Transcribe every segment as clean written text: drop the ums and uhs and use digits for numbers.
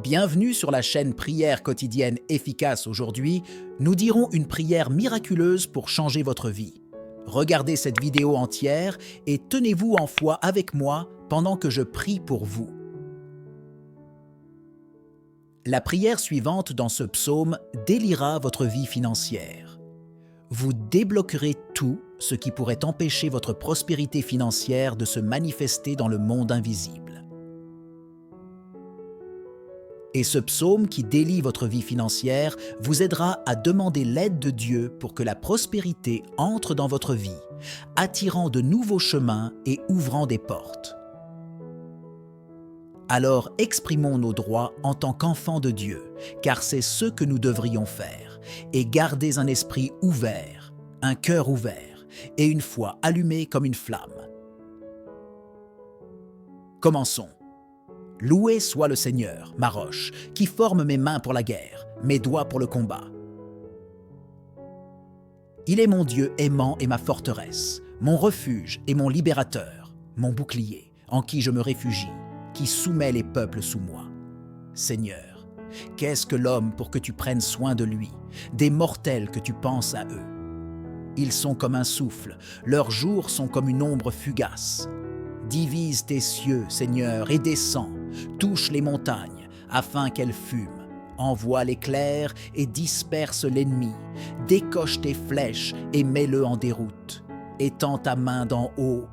Bienvenue sur la chaîne Prière quotidienne efficace. Aujourd'hui, nous dirons une prière miraculeuse pour changer votre vie. Regardez cette vidéo entière et tenez-vous en foi avec moi pendant que je prie pour vous. La prière suivante dans ce psaume déliera votre vie financière. Vous débloquerez tout ce qui pourrait empêcher votre prospérité financière de se manifester dans le monde invisible. Et ce psaume qui délie votre vie financière vous aidera à demander l'aide de Dieu pour que la prospérité entre dans votre vie, attirant de nouveaux chemins et ouvrant des portes. Alors exprimons nos droits en tant qu'enfants de Dieu, car c'est ce que nous devrions faire, et gardez un esprit ouvert, un cœur ouvert et une foi allumée comme une flamme. Commençons. Loué soit le Seigneur, ma roche, qui forme mes mains pour la guerre, mes doigts pour le combat. Il est mon Dieu aimant et ma forteresse, mon refuge et mon libérateur, mon bouclier, en qui je me réfugie, qui soumet les peuples sous moi. Seigneur, qu'est-ce que l'homme pour que tu prennes soin de lui, des mortels que tu penses à eux? Ils sont comme un souffle, leurs jours sont comme une ombre fugace. Divise tes cieux, Seigneur, et descends, touche les montagnes, afin qu'elles fument. Envoie l'éclair et disperse l'ennemi. Décoche tes flèches et mets-le en déroute. Étends ta main d'en haut,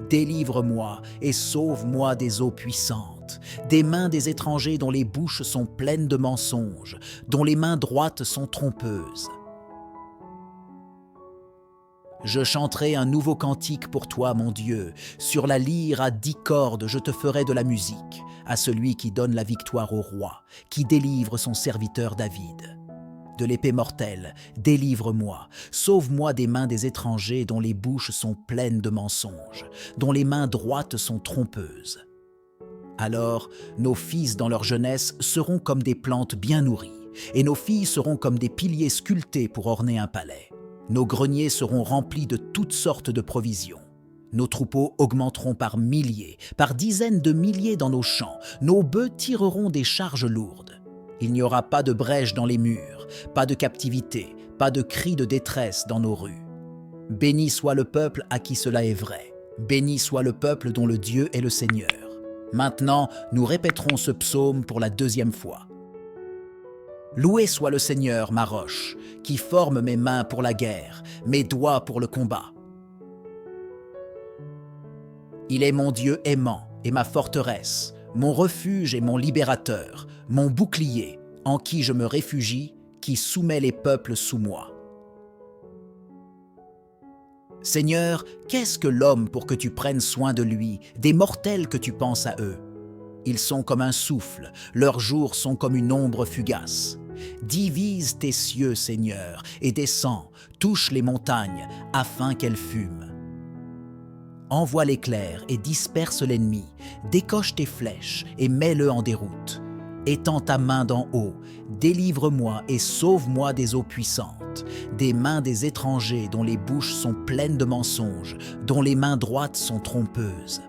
délivre-moi et sauve-moi des eaux puissantes, des mains des étrangers dont les bouches sont pleines de mensonges, dont les mains droites sont trompeuses. Je chanterai un nouveau cantique pour toi, mon Dieu. Sur la lyre à 10 cordes, je te ferai de la musique, à celui qui donne la victoire au roi, qui délivre son serviteur David. De l'épée mortelle, délivre-moi, sauve-moi des mains des étrangers dont les bouches sont pleines de mensonges, dont les mains droites sont trompeuses. Alors, nos fils dans leur jeunesse seront comme des plantes bien nourries, et nos filles seront comme des piliers sculptés pour orner un palais. Nos greniers seront remplis de toutes sortes de provisions. Nos troupeaux augmenteront par milliers, par dizaines de milliers dans nos champs. Nos bœufs tireront des charges lourdes. Il n'y aura pas de brèche dans les murs, pas de captivité, pas de cris de détresse dans nos rues. Béni soit le peuple à qui cela est vrai. Béni soit le peuple dont le Dieu est le Seigneur. Maintenant, nous répéterons ce psaume pour la 2e fois. Loué soit le Seigneur, ma roche, qui forme mes mains pour la guerre, mes doigts pour le combat. Il est mon Dieu aimant et ma forteresse, mon refuge et mon libérateur, mon bouclier, en qui je me réfugie, qui soumet les peuples sous moi. Seigneur, qu'est-ce que l'homme pour que tu prennes soin de lui, des mortels que tu penses à eux? Ils sont comme un souffle, leurs jours sont comme une ombre fugace. Divise tes cieux, Seigneur, et descends, touche les montagnes, afin qu'elles fument. Envoie l'éclair et disperse l'ennemi, décoche tes flèches et mets-le en déroute. Étends ta main d'en haut, délivre-moi et sauve-moi des eaux puissantes, des mains des étrangers dont les bouches sont pleines de mensonges, dont les mains droites sont trompeuses.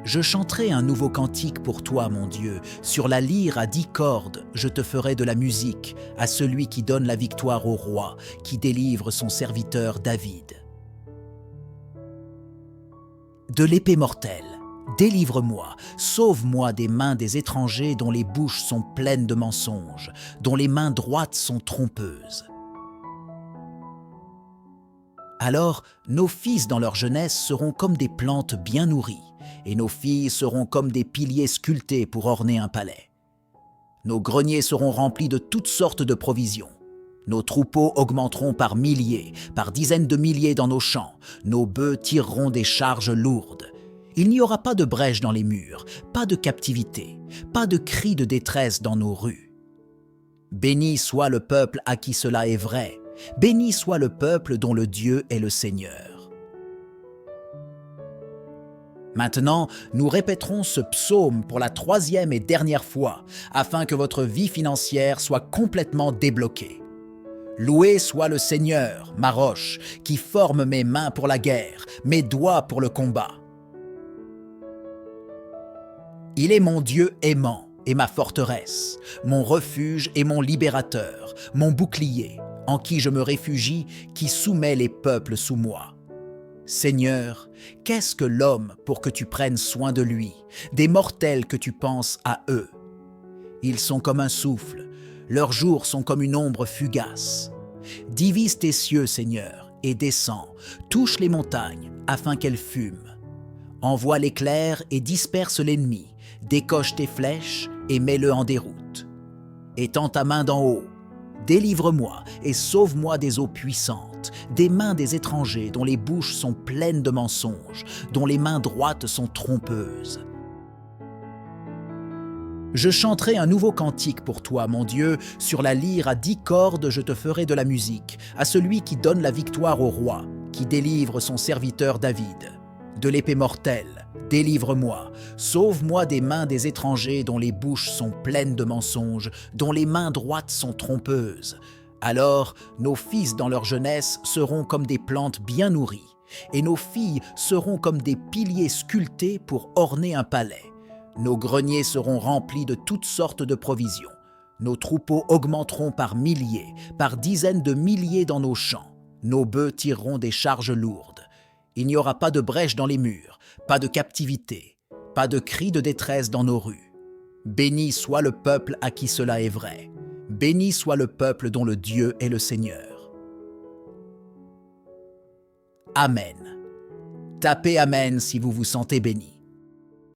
Je chanterai un nouveau cantique pour toi, mon Dieu. Sur la lyre à 10 cordes, je te ferai de la musique, à celui qui donne la victoire au roi, qui délivre son serviteur David. De l'épée mortelle, délivre-moi, sauve-moi des mains des étrangers dont les bouches sont pleines de mensonges, dont les mains droites sont trompeuses. Alors, nos fils dans leur jeunesse seront comme des plantes bien nourries, et nos filles seront comme des piliers sculptés pour orner un palais. Nos greniers seront remplis de toutes sortes de provisions. Nos troupeaux augmenteront par milliers, par dizaines de milliers dans nos champs. Nos bœufs tireront des charges lourdes. Il n'y aura pas de brèche dans les murs, pas de captivité, pas de cris de détresse dans nos rues. Béni soit le peuple à qui cela est vrai. Béni soit le peuple dont le Dieu est le Seigneur. Maintenant, nous répéterons ce psaume pour la 3e et dernière fois, afin que votre vie financière soit complètement débloquée. Loué soit le Seigneur, ma roche, qui forme mes mains pour la guerre, mes doigts pour le combat. Il est mon Dieu aimant et ma forteresse, mon refuge et mon libérateur, mon bouclier, en qui je me réfugie, qui soumet les peuples sous moi. Seigneur, qu'est-ce que l'homme pour que tu prennes soin de lui, des mortels que tu penses à eux? Ils sont comme un souffle, leurs jours sont comme une ombre fugace. Divise tes cieux, Seigneur, et descends, touche les montagnes, afin qu'elles fument. Envoie l'éclair et disperse l'ennemi, décoche tes flèches et mets-le en déroute. Étends ta main d'en haut, délivre-moi et sauve-moi des eaux puissantes, des mains des étrangers dont les bouches sont pleines de mensonges, dont les mains droites sont trompeuses. Je chanterai un nouveau cantique pour toi, mon Dieu, sur la lyre à 10 cordes je te ferai de la musique, à celui qui donne la victoire au roi, qui délivre son serviteur David. De l'épée mortelle, délivre-moi, sauve-moi des mains des étrangers dont les bouches sont pleines de mensonges, dont les mains droites sont trompeuses. Alors nos fils dans leur jeunesse seront comme des plantes bien nourries, et nos filles seront comme des piliers sculptés pour orner un palais. Nos greniers seront remplis de toutes sortes de provisions. Nos troupeaux augmenteront par milliers, par dizaines de milliers dans nos champs. Nos bœufs tireront des charges lourdes. Il n'y aura pas de brèche dans les murs, pas de captivité, pas de cris de détresse dans nos rues. Béni soit le peuple à qui cela est vrai. Béni soit le peuple dont le Dieu est le Seigneur. Amen. Tapez Amen si vous vous sentez béni.